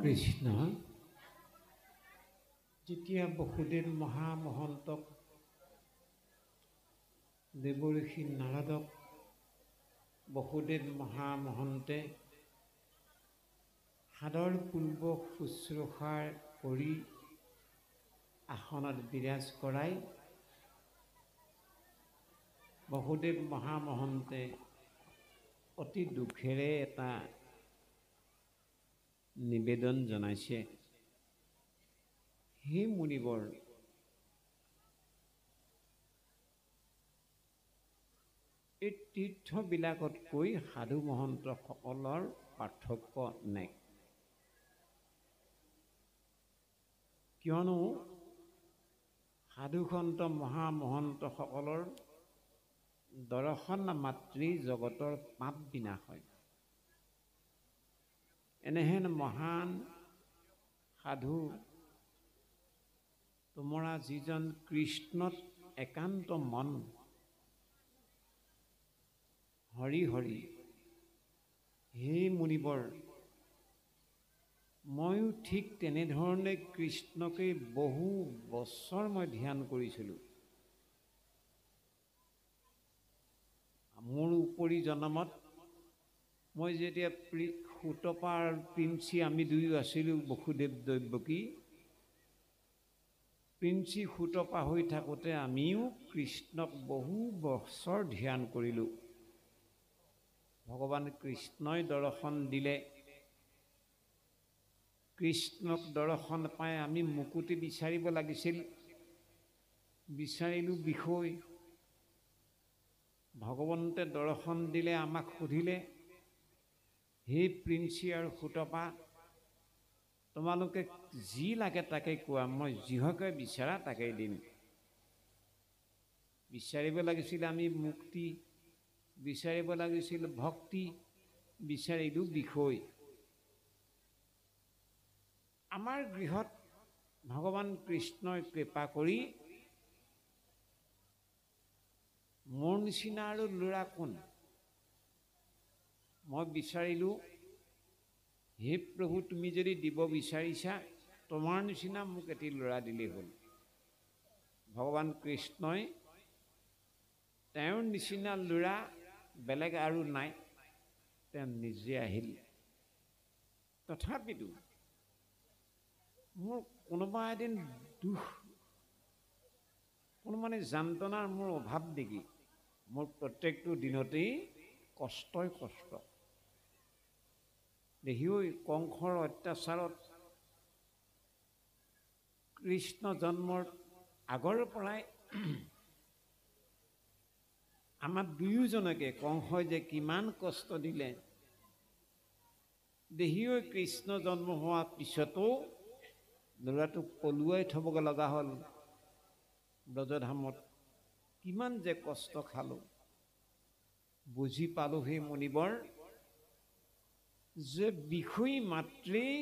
কৃষ্ণ যেতিয়া বসুদেৱ মহামহন্তক দেৱঋষি নাৰদক বসুদেৱ মহামহন্তে সাদৰপূৰ্বক শুশ্ৰূষাৰ কৰি আসনত বিৰাজ কৰাই বসুদেৱ মহামহন্তে অতি দুখেৰে এটা নিবেদন জনাইছে। হে মুনিবৰ, এই তীৰ্থবিলাকতকৈ সাধু মহন্তসকলৰ পাৰ্থক্য নাই। কিয়নো সাধুসন্ত মহামহন্তসকলৰ দৰ্শন মাত্ৰেই জগতৰ পাপ বিনাশ হয়। এনেহেন মহান সাধু তোমৰা যিজন কৃষ্ণত একান্ত মন, হৰি হৰি, হে মুনিবৰ, ময়ো ঠিক তেনেধৰণে কৃষ্ণকে বহু বছৰ মই ধ্যান কৰিছিলোঁ। মোৰ উপৰি জনমত মই যেতিয়া সুতপা আৰু প্ৰিন্সি আমি দুয়ো আছিলোঁ বসুদেৱ দৈৱকী, প্ৰিন্সি সুতপা হৈ থাকোঁতে আমিও কৃষ্ণক বহু বছৰ ধ্যান কৰিলোঁ। ভগৱান কৃষ্ণই দৰ্শন দিলে। কৃষ্ণক দৰ্শন পাই আমি মুকুতি বিচাৰিব লাগিছিল। বিচাৰিলোঁ বিষয়। ভগৱন্তে দৰ্শন দিলে, আমাক সুধিলে, হে প্ৰিন্সি আৰু সুতপা, তোমালোকে যি লাগে তাকে কোৱা, মই যিহকে বিচাৰা তাকেই দিম। বিচাৰিব লাগিছিল আমি মুক্তি, বিচাৰিব লাগিছিল ভক্তি, বিচাৰিলোঁ বিষয়। আমাৰ গৃহত ভগৱান কৃষ্ণই কৃপা কৰি মোৰ নিচিনা আৰু ল'ৰা কোন? মই বিচাৰিলোঁ, হে প্ৰভু, তুমি যদি দিব বিচাৰিছা, তোমাৰ নিচিনা মোক এটি ল'ৰা দিলেই হ'ল। ভগৱান কৃষ্ণই তেওঁৰ নিচিনা ল'ৰা বেলেগ আৰু নাই, তেওঁ নিজে আহিল। তথাপিতো মোৰ কোনোবা এদিন দুখ, কোনো মানে যান্তনাৰ মোৰ অভাৱ দেখি মোৰ প্ৰত্যেকটো দিনতেই কষ্টই কষ্ট। দেহিঐ কংসৰ অত্যাচাৰত কৃষ্ণ জন্মৰ আগৰ পৰাই আমাৰ দুয়োজনকে কংসই যে কিমান কষ্ট দিলে। দেহিঐ কৃষ্ণ জন্ম হোৱাৰ পিছতো ল'ৰাটোক পলুৱাই থ'বগৈ লগা হ'ল ব্ৰজধামত। কিমান যে কষ্ট খালোঁ। বুজি পালোঁ হে মুনিবৰ, যে বিষয় মাত্ৰেই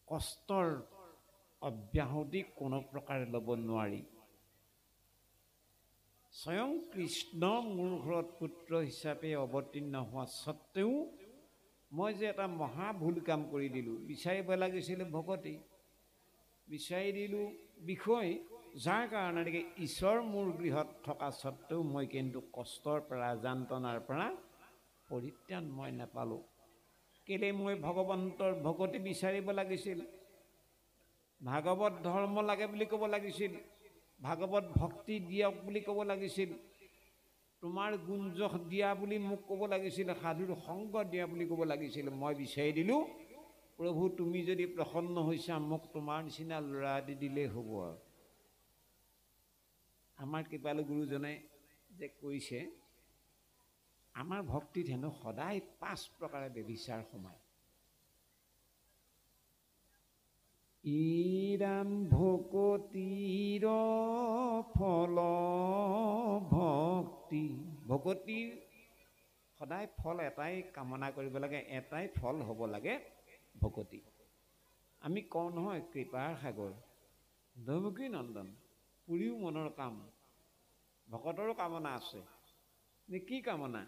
কষ্টৰ অব্যাহতি কোনো প্ৰকাৰে ল'ব নোৱাৰি। স্বয়ং কৃষ্ণ মোৰ ঘৰত পুত্ৰ হিচাপে অৱতীৰ্ণ হোৱা স্বত্তেও মই যে এটা মহা ভুল কাম কৰি দিলোঁ। বিচাৰিব লাগিছিল ভকতি, বিচাৰি দিলোঁ বিষয়, যাৰ কাৰণে নেকি ঈশ্বৰ মোৰ গৃহত থকা স্বত্তেও মই কিন্তু কষ্টৰ পৰা, যান্তনাৰ পৰা পৰিত্ৰাণ মই নাপালোঁ। কেলৈ মই ভগৱন্তৰ ভকতি বিচাৰিব লাগিছিল, ভাগৱত ধৰ্ম লাগে বুলি ক'ব লাগিছিল, ভাগৱত ভক্তি দিয়ক বুলি ক'ব লাগিছিল, তোমাৰ গুঞ্জস দিয়া বুলি মোক ক'ব লাগিছিল, সাধুৰ সংগ দিয়া বুলি ক'ব লাগিছিল। মই বিচাৰি দিলোঁ, প্ৰভু তুমি যদি প্ৰসন্ন হৈছা, মোক তোমাৰ নিচিনা ল'ৰা দি দিলেই হ'ব। আৰু আমাৰ কৃপালু গুৰুজনে যে কৈছে, আমাৰ ভক্তিত হেনো সদায় 5 প্ৰকাৰে ব্যভিচাৰ সোমায়। ইৰাম ভকতিৰ ফল ভক্তি। ভকতিৰ সদায় ফল এটাই কামনা কৰিব লাগে, এটাই ফল হ'ব লাগে, ভকতি। আমি কওঁ নহয় কৃপাৰ সাগৰ, দৈৱকী নন্দন, পুৰিও মনৰ কাম। ভকতৰো কামনা আছে। কি কামনা?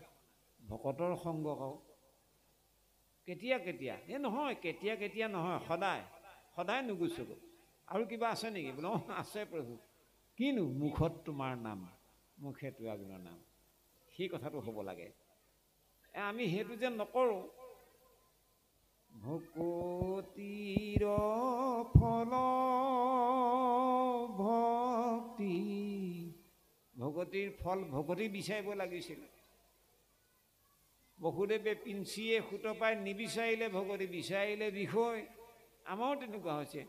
ভকতৰ সংগ কওঁ। কেতিয়া কেতিয়া এই নহয়, কেতিয়া কেতিয়া নহয়, সদায় সদায় নুগুচকো। আৰু কিবা আছে নেকি? বোলে অঁ আছে প্ৰভু। কিনো? মুখত তোমাৰ নাম, মুখে তোমাৰ নাম। সেই কথাটো হ'ব লাগে। আমি সেইটো যে নকৰোঁ। ভকতিৰ ফল ভক্তি, ভকতিৰ ফল ভকতি বিচাৰিব লাগিছিল। বসুদেৱে পিঞ্চিয়ে সুত পাই নিবিচাৰিলে ভকতি, বিচাৰিলে বিষয়। আমাৰো তেনেকুৱা হৈছে।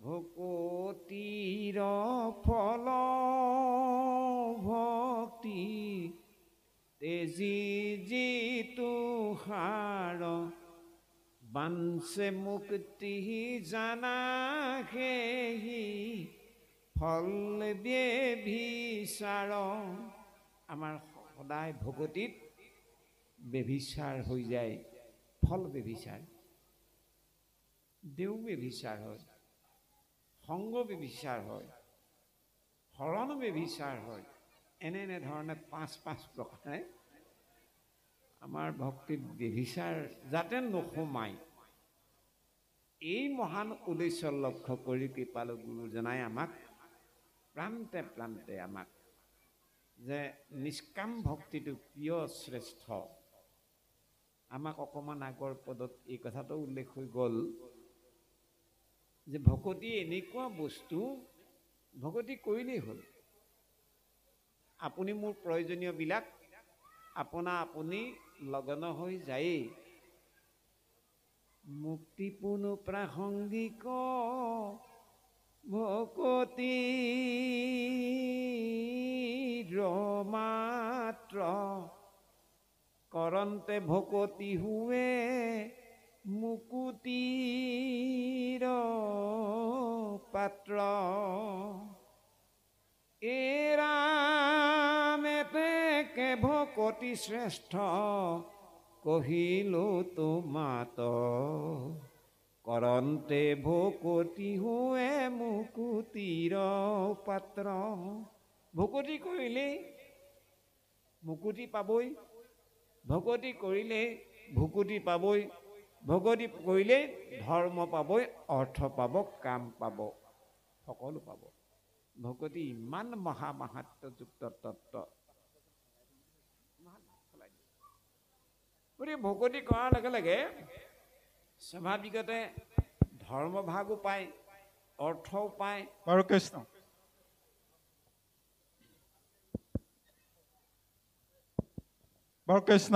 ভকতিৰ ফল ভক্তি, তেজি যিটো সাৰ, বাঞ্ছে মুক্তি জানা সেহি, ফল ব্যভিচাৰ। আমাৰ সদায় ভকতিত ব্যভিচাৰ হৈ যায়, ফল ব্যভিচাৰ, দেও ব্যভিচাৰ হয়, সংগ ব্যভিচাৰ হয়, শৰণ ব্যভিচাৰ হয়। এনেধৰণে পাঁচ প্ৰকাৰে আমাৰ ভক্তিত ব্যভিচাৰ যাতে নোসোমায়, এই মহান উদ্দেশ্য লক্ষ্য কৰি কৃপালু গুৰুজনাই আমাক প্ৰান্তে প্ৰান্তে আমাক যে নিষ্কাম ভক্তিটো কিয় শ্ৰেষ্ঠ, আমাক অকণমান আগৰ পদত এই কথাটো উল্লেখ হৈ গ'ল যে ভকতি এনেকুৱা বস্তু, ভকতি কৰিলেই হ'ল। আপুনি মোৰ প্ৰয়োজনীয়বিলাক আপোনা আপুনি লগ্ন হৈ যায়েই। মুক্তিপূৰ্ণ প্ৰাসংগিক ভকতি মাত্ৰ, কৰন্তে ভকতি হুৱে মুকুতিৰ পাত্ৰ। এৰামেতে ভকতি শ্ৰেষ্ঠ, কহিলো তোমাত, কৰন্তে ভকতি হুৱে মুকুতিৰ পাত্ৰ। ভকতি কৰিলে মুকুতি পাবই, ভকতি কৰিলে ভুকুতি পাবই, ভকতি কৰিলে ধৰ্ম পাবই, অৰ্থ পাব, কাম পাব, সকলো পাব। ভকতি ইমান মহামাহাত্ম্যযুক্ত তত্ত্ব। গতিকে ভকতি কৰাৰ লগে লগে স্বাভাৱিকতে ধৰ্মভাগো পায়, অৰ্থও পায়। বাৰু কৃষ্ণ। বাৰু কৃষ্ণ,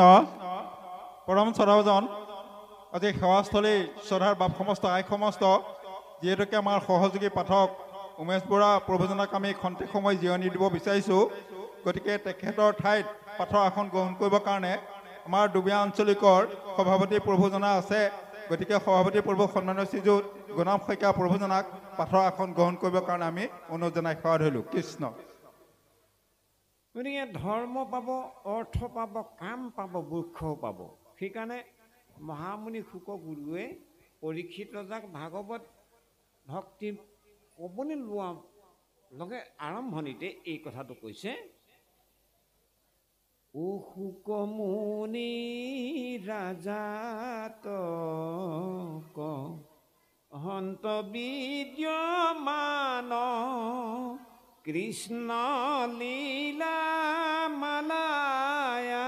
পৰম শ্ৰদ্ধাভাজন আজি সেৱাস্থলী শ্ৰদ্ধাৰ বাপ সমস্ত আই সমস্ত, যিহেতুকে আমাৰ সহযোগী পাঠক উমেশ বৰা প্ৰভুজনক আমি খন্তেক সময় জিৰণি দিব বিচাৰিছোঁ, গতিকে তেখেতৰ ঠাইত পাঠৰ আসন গ্ৰহণ কৰিবৰ কাৰণে আমাৰ ডুবিয়া আঞ্চলিকৰ সভাপতি প্ৰভুজনা আছে। গতিকে সভাপতি প্ৰভু সন্মানীয় শ্ৰীযুত গুণাম শইকীয়া প্ৰভুজনাক পাঠৰ আসন গ্ৰহণ কৰিবৰ কাৰণে আমি অনুৰোধ জনাই সেৱা ধৰিলোঁ। কৃষ্ণ। গতিকে ধৰ্ম পাব, অৰ্থ পাব, কাম পাব, মোক্ষও পাব। সেইকাৰণে মহামুনি শুক গুৰুৱে পৰীক্ষিত ৰজাক ভাগৱত ভক্তি ক'বলৈ লোৱা লগে আৰম্ভণিতে এই কথাটো কৈছে, ও শুক মুনি ৰাজাত হন্ত বিদ্যমান, কৃষ্ণ লীলা মালায়াবে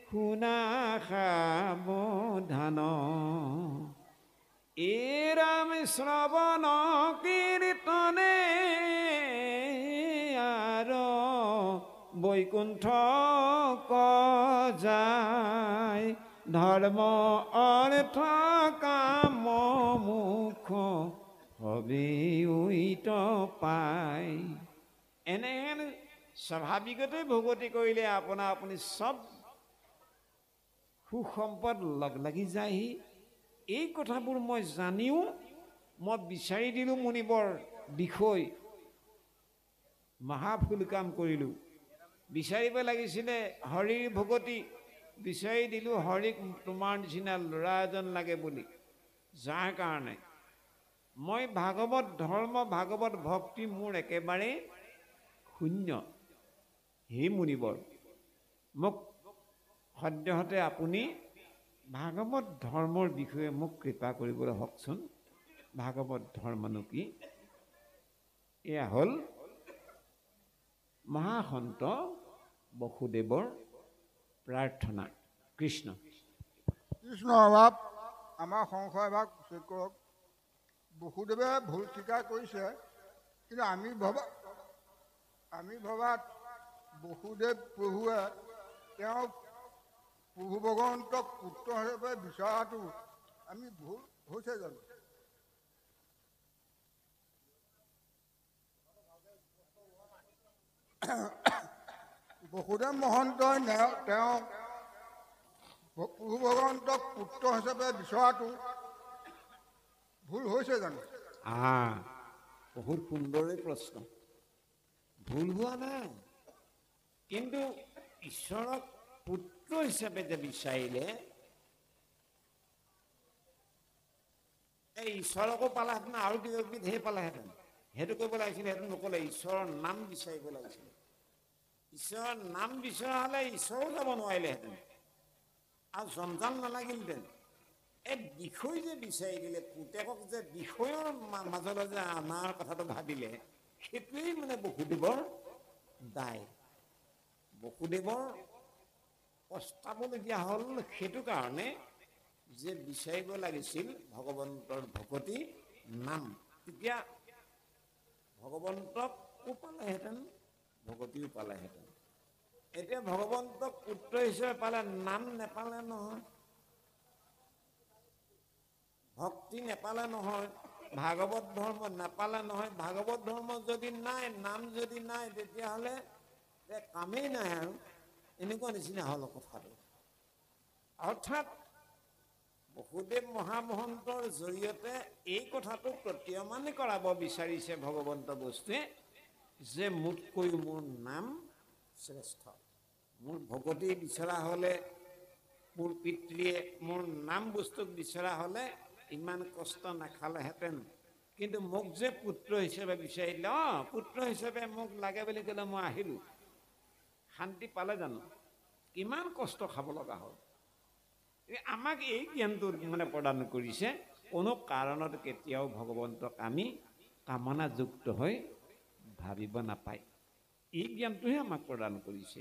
শুনা সাৱধান, এৰাম শ্ৰৱণ কীৰ্তনে আৰু বৈকুণ্ঠ যায়, ধৰ্ম অৰ্থ কাম মুখ হবি উইত পাই। এনেহেন স্বাভাৱিকতে ভকতি কৰিলে আপোনা আপুনি চব সুসম্পদ লগ লাগি যায়হি। এই কথাবোৰ মই জানিও মই বিচাৰি দিলোঁ মুনিবৰ বিষয়, মহাভুল কাম কৰিলোঁ। বিচাৰিব লাগিছিলে হৰিৰ ভকতি, বিচাৰি দিলোঁ হৰিক তোমাৰ নিচিনা ল'ৰা এজন লাগে বুলি, যাৰ কাৰণে মই ভাগৱত ধৰ্ম, ভাগৱত ভক্তি মোৰ একেবাৰে শূন্য। হে মুনিবৰ, মোক সদ্যহতে আপুনি ভাগৱত ধৰ্মৰ বিষয়ে মোক কৃপা কৰিবলৈ হওকচোন। ভাগৱত ধৰ্মনো কি? এয়া হ'ল মহাসন্ত বসুদেৱৰ প্ৰাৰ্থনা। কৃষ্ণ কৃষ্ণ অভাৱ আমাৰ সংশয় ভাগ শেষ কৰক। বসুদেৱে ভুল স্বীকাৰ কৰিছে, কিন্তু আমি ভবাত বসুদেৱ প্ৰভুৱে তেওঁক প্ৰভু ভগৱন্তক পুত্ৰ হিচাপে বিচৰাটো আমি ভুল হৈছে জানো? বসুদেৱ মহন্তই তেওঁক প্ৰভু ভগৱন্তক পুত্ৰ হিচাপে বিচৰাটো ভুল হৈছে জানো? বহুত সুন্দৰেই প্ৰশ্ন। ভুল হোৱা নাই, কিন্তু ঈশ্বৰক পুত্ৰ হিচাপে যে বিচাৰিলে, এই ঈশ্বৰকো পালাহেঁতেন, আৰু কিবা কিবি ধেৰ পালাহেঁতেন। সেইটো কৰিব লাগিছিলে, সেইটো নকলে। ঈশ্বৰৰ নাম বিচাৰিব লাগিছিলে। ঈশ্বৰৰ নাম বিচৰা হ'লে ঈশ্বৰো যাব নোৱাৰিলেহেঁতেন আৰু জঞ্জাল নালাগিলহেঁতেন। এই বিষয় যে বিচাৰি দিলে, পুতেকক যে বিষয়ৰ মাজলৈ যে অনাৰ কথাটো ভাবিলে, সেইটোৱেই মানে বসুদেৱৰ দায়। বসুদেৱৰ পস্তাবলগীয়া হ'ল সেইটো কাৰণে যে বিচাৰিব লাগিছিল ভগৱন্তৰ ভকতি নাম। তেতিয়া ভগৱন্তকো পালেহেঁতেন, ভকতিও পালেহেঁতেন। এতিয়া ভগৱন্তক পুত্ৰ হিচাপে পালে, নাম নেপালে নহয়, ভক্তি নেপালে নহয়, ভাগৱত ধৰ্ম নেপালে নহয়। ভাগৱত ধৰ্ম যদি নাই, নাম যদি নাই, তেতিয়াহ'লে কামেই নাই আৰু, এনেকুৱা নিচিনা হ'ল কথাটো। অৰ্থাৎ বসুদেৱ মহামহন্তৰ জৰিয়তে এই কথাটো প্ৰতীয়মান কৰাব বিচাৰিছে ভগৱন্ত বস্তুৱে, যে মোতকৈ মোৰ নাম শ্ৰেষ্ঠ। মোৰ ভকতি বিচৰা হ'লে, মোৰ পিতৃয়ে মোৰ নাম বস্তুক বিচৰা হ'লে ইমান কষ্ট নাখালেহেঁতেন। কিন্তু মোক যে পুত্ৰ হিচাপে বিচাৰিলে, পুত্ৰ হিচাপে মোক লাগে বুলি ক'লে মই আহিলোঁ, শান্তি পালে জানো? কিমান কষ্ট খাব লগা হ'ল। আমাক এই জ্ঞানটো মানে প্ৰদান কৰিছে। কোনো কাৰণত কেতিয়াও ভগৱন্তক আমি কামনাযুক্ত হৈ ভাবিব নাপায়। এই জ্ঞানটোহে আমাক প্ৰদান কৰিছে।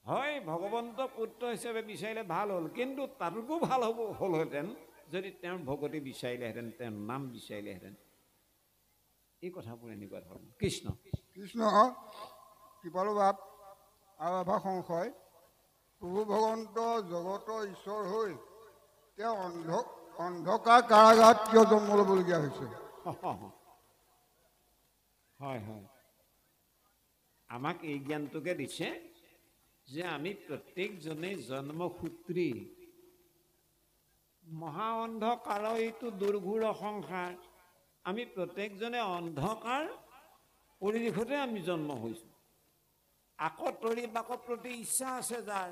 হয়, ভগৱন্তক পুত্ৰ হিচাপে বিচাৰিলে ভাল হ'ল, কিন্তু তাতোকৈ ভাল হ'লহেঁতেন যদি তেওঁৰ ভকতি বিচাৰিলেহেঁতেন, তেওঁৰ নাম বিচাৰিলেহেঁতেন। এই কথাবোৰ এনেকুৱা ধৰণৰ। কৃষ্ণ কৃষ্ণ কৃপালু ভাৱ আৰু এভাগ সংশয়। প্ৰভু ভগৱন্ত জগতৰ ঈশ্বৰ হৈ তেওঁ অন্ধকাৰ কাৰাগাৰত কিয় জন্ম ল'বলগীয়া হৈছে? হয় হয়, আমাক এই জ্ঞানটোকে দিছে যে আমি প্ৰত্যেকজনেই জন্মসূত্ৰী। মহা অন্ধকাৰ এইটো দুৰ্ঘোৰ সংসাৰ। আমি প্ৰত্যেকজনে অন্ধকাৰ পৰিৱেশতে আমি জন্ম হৈছোঁ। আকৌ তৰি বাক প্ৰতি ইচ্ছা আছে যাৰ,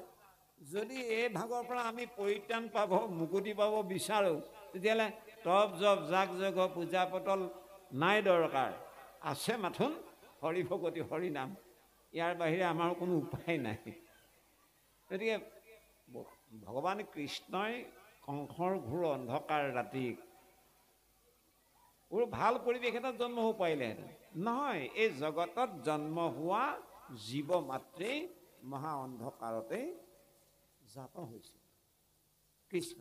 যদি এই ভাগৰ পৰা আমি পৰিত্ৰাণ পাব, মুক্তি পাব বিচাৰোঁ, তেতিয়াহ'লে তপ জপ জাক জগ পূজা পতল নাই দৰকাৰ। আছে মাথোন হৰি ভকতি হৰি নাম, ইয়াৰ বাহিৰে আমাৰ কোনো উপায় নাই। গতিকে ভগৱান কৃষ্ণই কংসৰ ঘোৰ অন্ধকাৰ ৰাতি ভাল পৰিৱেশ এটাত জন্ম হ'ব পাৰিলেহেঁতেন। নহয়, এই জগতত জন্ম হোৱা জীৱ মাত্ৰেই মহা অন্ধকাৰতে জাত হৈছে। কৃষ্ণ